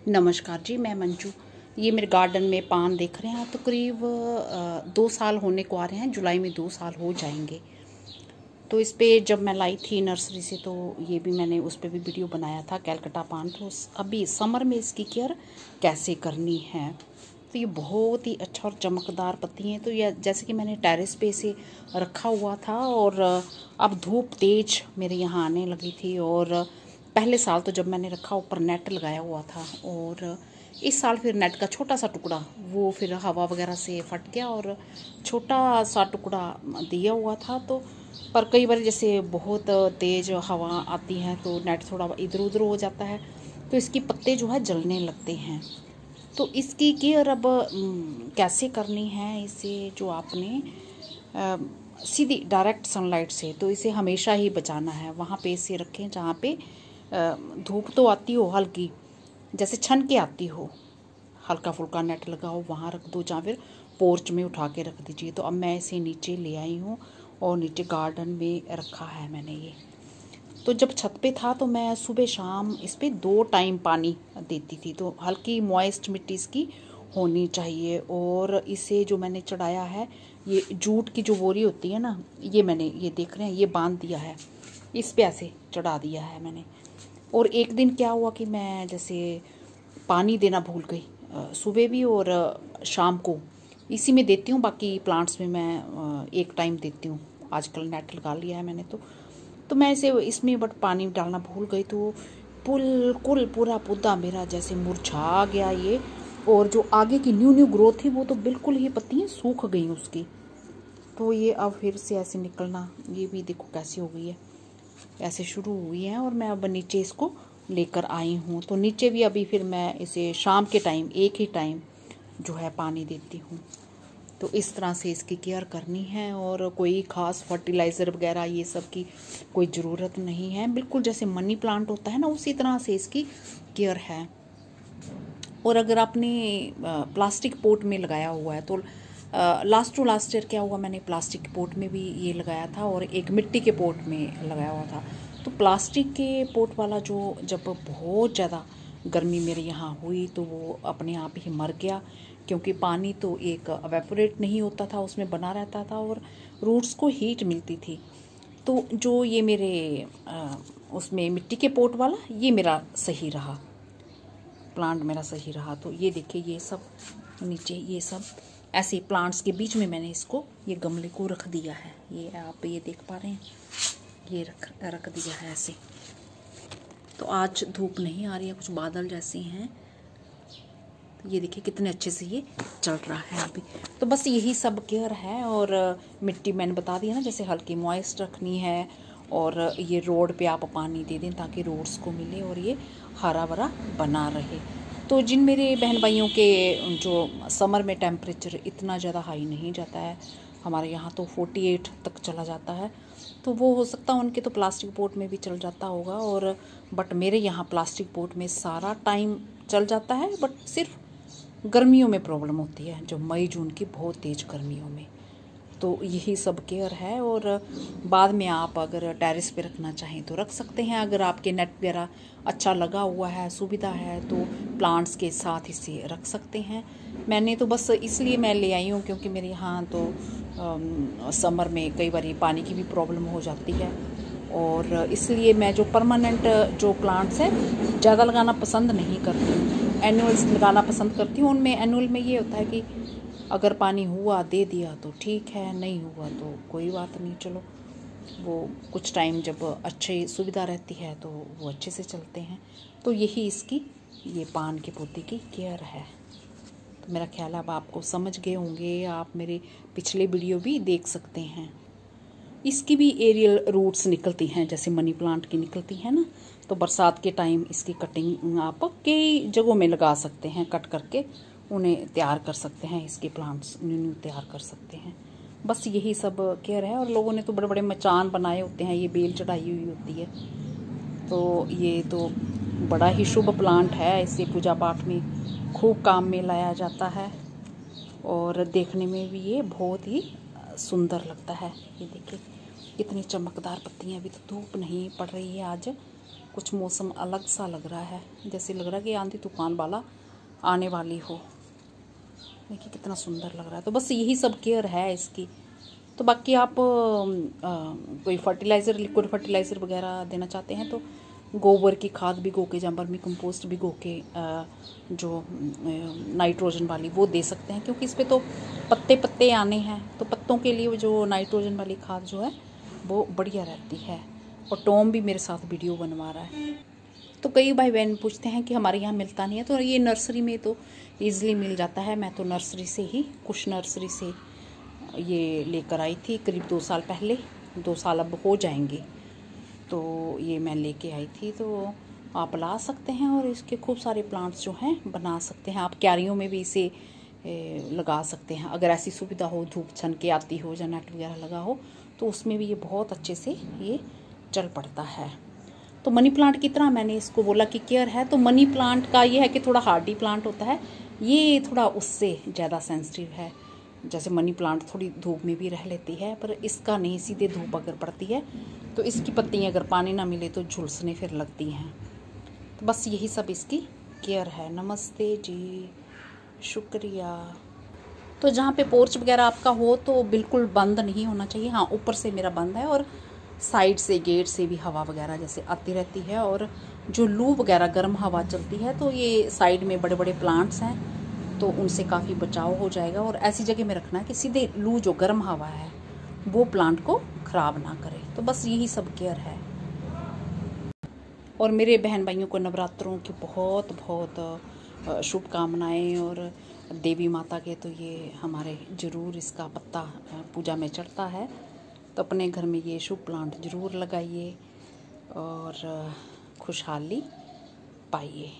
नमस्कार जी, मैं मंजू। ये मेरे गार्डन में पान देख रहे हैं, तो करीब 2 साल होने को आ रहे हैं। जुलाई में 2 साल हो जाएंगे। तो इस पे जब मैं लाई थी नर्सरी से, तो ये भी मैंने उस पर भी वीडियो बनाया था, कैलकटा पान। तो अभी समर में इसकी केयर कैसे करनी है। तो ये बहुत ही अच्छा और चमकदार पत्ती हैं। तो ये जैसे कि मैंने टेरेस पे इसे रखा हुआ था, और अब धूप तेज मेरे यहाँ आने लगी थी। और पहले साल तो जब मैंने रखा, ऊपर नेट लगाया हुआ था, और इस साल फिर नेट का छोटा सा टुकड़ा वो फिर हवा वगैरह से फट गया, और छोटा सा टुकड़ा दिया हुआ था। तो पर कई बार जैसे बहुत तेज़ हवा आती है तो नेट थोड़ा इधर उधर हो जाता है, तो इसकी पत्ते जो है जलने लगते हैं। तो इसकी केयर अब कैसे करनी है। इसे जो आपने सीधी डायरेक्ट सनलाइट से, तो इसे हमेशा ही बचाना है। वहाँ पे इसे रखें जहाँ पे धूप तो आती हो हल्की, जैसे छन के आती हो। हल्का फुल्का नेट लगाओ, वहाँ रख दो, या फिर पोर्च में उठा के रख दीजिए। तो अब मैं इसे नीचे ले आई हूँ, और नीचे गार्डन में रखा है मैंने ये। तो जब छत पे था तो मैं सुबह शाम इस पर 2 टाइम पानी देती थी। तो हल्की मॉइस्ट मिट्टी इसकी होनी चाहिए। और इसे जो मैंने चढ़ाया है, ये जूट की जो बोरी होती है ना, ये मैंने, ये देख रहे हैं, ये बांध दिया है, इस पे ऐसे चढ़ा दिया है मैंने। और एक दिन क्या हुआ कि मैं जैसे पानी देना भूल गई, सुबह भी और शाम को इसी में देती हूँ। बाकी प्लांट्स में मैं एक टाइम देती हूँ। आजकल नेट लगा लिया है मैंने। तो मैं इसे इसमें बट पानी डालना भूल गई, तो बिल्कुल पूरा पौधा मेरा जैसे मुरझा गया ये। और जो आगे की न्यू ग्रोथ थी वो तो बिल्कुल ही पत्तियाँ सूख गई उसकी। तो ये अब फिर से ऐसे निकलना, ये भी देखो कैसी हो गई है, ऐसे शुरू हुई है। और मैं अब नीचे इसको लेकर आई हूँ। तो नीचे भी अभी फिर मैं इसे शाम के टाइम एक ही टाइम जो है पानी देती हूँ। तो इस तरह से इसकी केयर करनी है, और कोई ख़ास फर्टिलाइज़र वगैरह ये सब की कोई ज़रूरत नहीं है। बिल्कुल जैसे मनी प्लांट होता है ना, उसी तरह से इसकी केयर है। और अगर आपने प्लास्टिक पोट में लगाया हुआ है, तो लास्ट टू लास्ट ईयर क्या हुआ, मैंने प्लास्टिक पोट में भी ये लगाया था, और एक मिट्टी के पोट में लगाया हुआ था। तो प्लास्टिक के पोट वाला जो, जब बहुत ज़्यादा गर्मी मेरे यहाँ हुई, तो वो अपने आप ही मर गया, क्योंकि पानी तो एक एवेपोरेट नहीं होता था, उसमें बना रहता था, और रूट्स को हीट मिलती थी। तो जो ये मेरे उसमें मिट्टी के पोट वाला, ये मेरा सही रहा, प्लांट मेरा सही रहा। तो ये देखिए, ये सब नीचे, ये सब ऐसे प्लांट्स के बीच में मैंने इसको, ये गमले को रख दिया है। ये आप ये देख पा रहे हैं, ये रख दिया है ऐसे। तो आज धूप नहीं आ रही है, कुछ बादल जैसे हैं। ये देखिए कितने अच्छे से ये चल रहा है अभी। तो बस यही सब केयर है। और मिट्टी मैंने बता दिया ना, जैसे हल्की मॉइस्ट रखनी है, और ये रोड पे आप पानी दे दें ताकि रोड्स को मिले और ये हरा भरा बना रहे। तो जिन मेरे बहन भाइयों के जो समर में टेम्परेचर इतना ज़्यादा हाई नहीं जाता है, हमारे यहाँ तो 48 तक चला जाता है, तो वो हो सकता है उनके तो प्लास्टिक पोट में भी चल जाता होगा। और बट मेरे यहाँ प्लास्टिक पोट में सारा टाइम चल जाता है, बट सिर्फ गर्मियों में प्रॉब्लम होती है, जो मई जून की बहुत तेज़ गर्मियों में। तो यही सब केयर है। और बाद में आप अगर टेरेस पे रखना चाहें तो रख सकते हैं। अगर आपके नेट वगैरह अच्छा लगा हुआ है, सुविधा है, तो प्लांट्स के साथ इसे रख सकते हैं। मैंने तो बस इसलिए मैं ले आई हूँ क्योंकि मेरे यहाँ तो समर में कई बार पानी की भी प्रॉब्लम हो जाती है, और इसलिए मैं जो परमानेंट जो प्लांट्स हैं ज़्यादा लगाना पसंद नहीं करती हूँ। एनुअल्स लगाना पसंद करती हूँ। उनमें एनुअल में ये होता है कि अगर पानी हुआ दे दिया तो ठीक है, नहीं हुआ तो कोई बात नहीं, चलो वो कुछ टाइम जब अच्छी सुविधा रहती है तो वो अच्छे से चलते हैं। तो यही इसकी, ये पान के पौधे की केयर है। तो मेरा ख्याल है अब आपको समझ गए होंगे। आप मेरे पिछले वीडियो भी देख सकते हैं। इसकी भी एरियल रूट्स निकलती हैं, जैसे मनी प्लांट की निकलती हैं ना। तो बरसात के टाइम इसकी कटिंग आप कई जगहों में लगा सकते हैं, कट करके उन्हें तैयार कर सकते हैं, इसके प्लांट्स न्यू तैयार कर सकते हैं। बस यही सब केयर है। और लोगों ने तो बड़े बड़े मचान बनाए होते हैं, ये बेल चढ़ाई हुई होती है। तो ये तो बड़ा ही शुभ प्लांट है, इससे पूजा पाठ में खूब काम में लाया जाता है, और देखने में भी ये बहुत ही सुंदर लगता है। ये देखिए कितनी चमकदार पत्तियां। अभी तो धूप नहीं पड़ रही है आज, कुछ मौसम अलग सा लग रहा है, जैसे लग रहा है कि आंधी तूफान वाला आने वाली हो। देखिए कितना सुंदर लग रहा है। तो बस यही सब केयर है इसकी। तो बाकी आप कोई फर्टिलाइज़र, लिक्विड फर्टिलाइज़र वगैरह देना चाहते हैं तो गोबर की खाद भिगो के या वर्मी कंपोस्ट भिगो के जो नाइट्रोजन वाली वो दे सकते हैं, क्योंकि इस पर तो पत्ते पत्ते आने हैं, तो पत्तों के लिए जो नाइट्रोजन वाली खाद जो है वो बढ़िया रहती है। और टॉम भी मेरे साथ वीडियो बनवा रहा है। तो कई भाई बहन पूछते हैं कि हमारे यहाँ मिलता नहीं है, तो ये नर्सरी में तो ईज़िली मिल जाता है। मैं तो नर्सरी से ही, कुछ नर्सरी से ये लेकर आई थी करीब 2 साल पहले, 2 साल अब हो जाएंगे। तो ये मैं लेके आई थी, तो आप ला सकते हैं और इसके खूब सारे प्लांट्स जो हैं बना सकते हैं। आप क्यारियों में भी इसे लगा सकते हैं, अगर ऐसी सुविधा हो, धूप छन के आती हो या नेट वगैरह लगा हो तो उसमें भी ये बहुत अच्छे से ये चल पड़ता है। तो मनी प्लांट की तरह मैंने इसको बोला कि केयर है, तो मनी प्लांट का ये है कि थोड़ा हार्डी प्लांट होता है, ये थोड़ा उससे ज़्यादा सेंसिटिव है। जैसे मनी प्लांट थोड़ी धूप में भी रह लेती है, पर इसका नहीं, सीधे धूप अगर पड़ती है तो इसकी पत्तियाँ अगर पानी ना मिले तो झुलसने फिर लगती हैं। तो बस यही सब इसकी केयर है। नमस्ते जी, शुक्रिया। तो जहाँ पे पोर्च वगैरह आपका हो तो बिल्कुल बंद नहीं होना चाहिए। हाँ, ऊपर से मेरा बंद है और साइड से गेट से भी हवा वगैरह जैसे आती रहती है, और जो लू वगैरह गर्म हवा चलती है तो ये साइड में बड़े बड़े प्लांट्स हैं तो उनसे काफ़ी बचाव हो जाएगा। और ऐसी जगह में रखना है कि सीधे लू जो गर्म हवा है वो प्लांट को ख़राब ना करे। तो बस यही सब केयर है। और मेरे बहन भाइयों को नवरात्रों की बहुत बहुत शुभकामनाएँ। और देवी माता के तो ये हमारे ज़रूर इसका पत्ता पूजा में चढ़ता है, तो अपने घर में ये शुभ प्लांट ज़रूर लगाइए और खुशहाली पाइए।